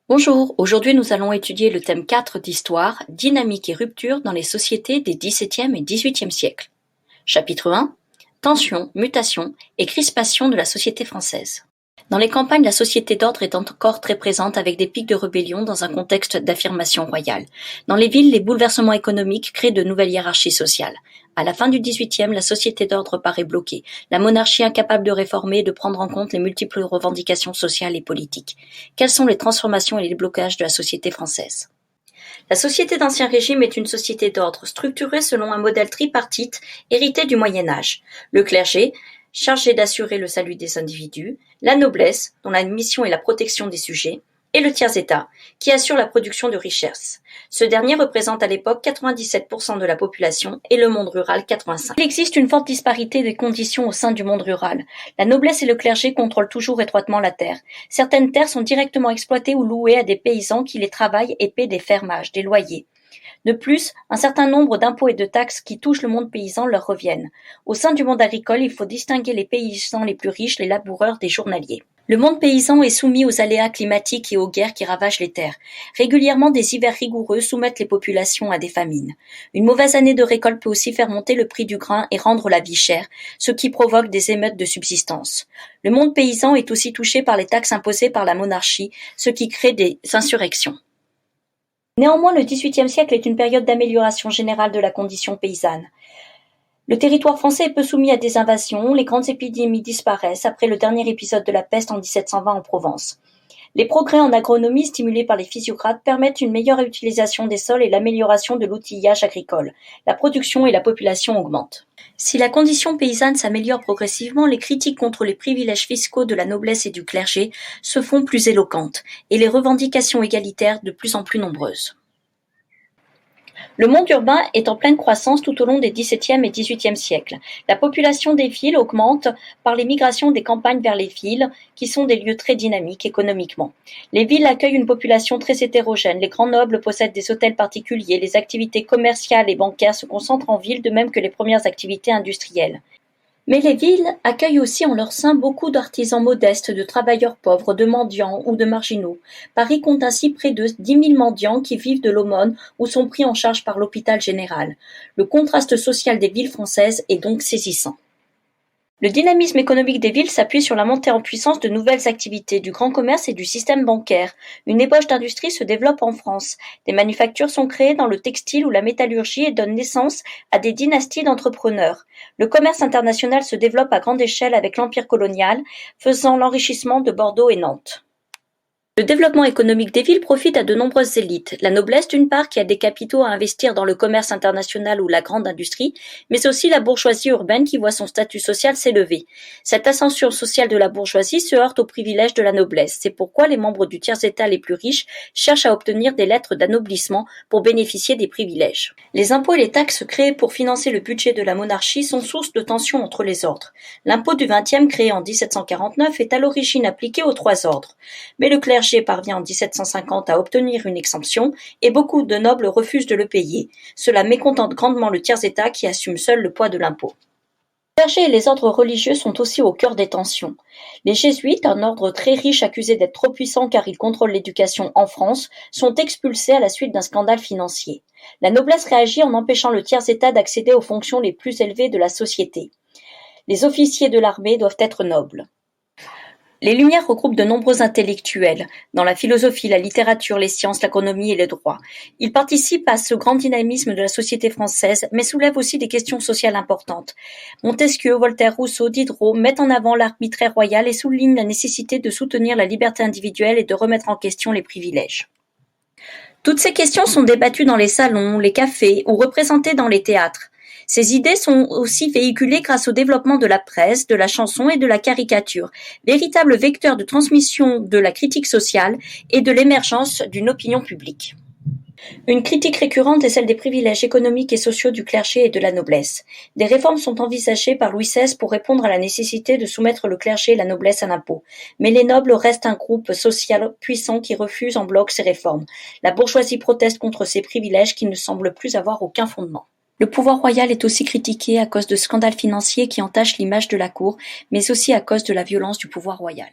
Bonjour, aujourd'hui nous allons étudier le thème 4 d'Histoire, dynamique et rupture dans les sociétés des XVIIe et XVIIIe siècles. Chapitre 1. Tensions, mutations et crispations de la société française. Dans les campagnes, la société d'ordre est encore très présente avec des pics de rébellion dans un contexte d'affirmation royale. Dans les villes, les bouleversements économiques créent de nouvelles hiérarchies sociales. À la fin du XVIIIe, la société d'ordre paraît bloquée, la monarchie incapable de réformer et de prendre en compte les multiples revendications sociales et politiques. Quelles sont les transformations et les blocages de la société française ? La société d'Ancien Régime est une société d'ordre structurée selon un modèle tripartite hérité du Moyen Âge. Le clergé, chargé d'assurer le salut des individus, la noblesse, dont la mission est la protection des sujets, et le tiers-état, qui assure la production de richesses. Ce dernier représente à l'époque 97% de la population et le monde rural 85%. Il existe une forte disparité des conditions au sein du monde rural. La noblesse et le clergé contrôlent toujours étroitement la terre. Certaines terres sont directement exploitées ou louées à des paysans qui les travaillent et paient des fermages, des loyers. De plus, un certain nombre d'impôts et de taxes qui touchent le monde paysan leur reviennent. Au sein du monde agricole, il faut distinguer les paysans les plus riches, les laboureurs des journaliers. Le monde paysan est soumis aux aléas climatiques et aux guerres qui ravagent les terres. Régulièrement, des hivers rigoureux soumettent les populations à des famines. Une mauvaise année de récolte peut aussi faire monter le prix du grain et rendre la vie chère, ce qui provoque des émeutes de subsistance. Le monde paysan est aussi touché par les taxes imposées par la monarchie, ce qui crée des insurrections. Néanmoins, le XVIIIe siècle est une période d'amélioration générale de la condition paysanne. Le territoire français est peu soumis à des invasions, les grandes épidémies disparaissent après le dernier épisode de la peste en 1720 en Provence. Les progrès en agronomie stimulés par les physiocrates permettent une meilleure utilisation des sols et l'amélioration de l'outillage agricole. La production et la population augmentent. Si la condition paysanne s'améliore progressivement, les critiques contre les privilèges fiscaux de la noblesse et du clergé se font plus éloquentes, et les revendications égalitaires de plus en plus nombreuses. Le monde urbain est en pleine croissance tout au long des XVIIe et XVIIIe siècles. La population des villes augmente par les migrations des campagnes vers les villes, qui sont des lieux très dynamiques économiquement. Les villes accueillent une population très hétérogène. Les grands nobles possèdent des hôtels particuliers. Les activités commerciales et bancaires se concentrent en ville, de même que les premières activités industrielles. Mais les villes accueillent aussi en leur sein beaucoup d'artisans modestes, de travailleurs pauvres, de mendiants ou de marginaux. Paris compte ainsi près de 10 000 mendiants qui vivent de l'aumône ou sont pris en charge par l'hôpital général. Le contraste social des villes françaises est donc saisissant. Le dynamisme économique des villes s'appuie sur la montée en puissance de nouvelles activités, du grand commerce et du système bancaire. Une ébauche d'industrie se développe en France. Des manufactures sont créées dans le textile ou la métallurgie et donnent naissance à des dynasties d'entrepreneurs. Le commerce international se développe à grande échelle avec l'empire colonial, faisant l'enrichissement de Bordeaux et Nantes. Le développement économique des villes profite à de nombreuses élites. La noblesse d'une part, qui a des capitaux à investir dans le commerce international ou la grande industrie, mais aussi la bourgeoisie urbaine qui voit son statut social s'élever. Cette ascension sociale de la bourgeoisie se heurte aux privilèges de la noblesse. C'est pourquoi les membres du tiers-état les plus riches cherchent à obtenir des lettres d'anoblissement pour bénéficier des privilèges. Les impôts et les taxes créés pour financer le budget de la monarchie sont source de tensions entre les ordres. L'impôt du XXe, créé en 1749, est à l'origine appliqué aux trois ordres. Mais le clergé parvient en 1750 à obtenir une exemption et beaucoup de nobles refusent de le payer. Cela mécontente grandement le tiers-état qui assume seul le poids de l'impôt. Les clergés et les ordres religieux sont aussi au cœur des tensions. Les jésuites, un ordre très riche accusé d'être trop puissant car ils contrôlent l'éducation en France, sont expulsés à la suite d'un scandale financier. La noblesse réagit en empêchant le tiers-état d'accéder aux fonctions les plus élevées de la société. Les officiers de l'armée doivent être nobles. Les Lumières regroupent de nombreux intellectuels, dans la philosophie, la littérature, les sciences, l'économie et le droit. Ils participent à ce grand dynamisme de la société française, mais soulèvent aussi des questions sociales importantes. Montesquieu, Voltaire, Rousseau, Diderot mettent en avant l'arbitraire royal et soulignent la nécessité de soutenir la liberté individuelle et de remettre en question les privilèges. Toutes ces questions sont débattues dans les salons, les cafés ou représentées dans les théâtres. Ces idées sont aussi véhiculées grâce au développement de la presse, de la chanson et de la caricature, véritables vecteurs de transmission de la critique sociale et de l'émergence d'une opinion publique. Une critique récurrente est celle des privilèges économiques et sociaux du clergé et de la noblesse. Des réformes sont envisagées par Louis XVI pour répondre à la nécessité de soumettre le clergé et la noblesse à l'impôt. Mais les nobles restent un groupe social puissant qui refuse en bloc ces réformes. La bourgeoisie proteste contre ces privilèges qui ne semblent plus avoir aucun fondement. Le pouvoir royal est aussi critiqué à cause de scandales financiers qui entachent l'image de la cour, mais aussi à cause de la violence du pouvoir royal.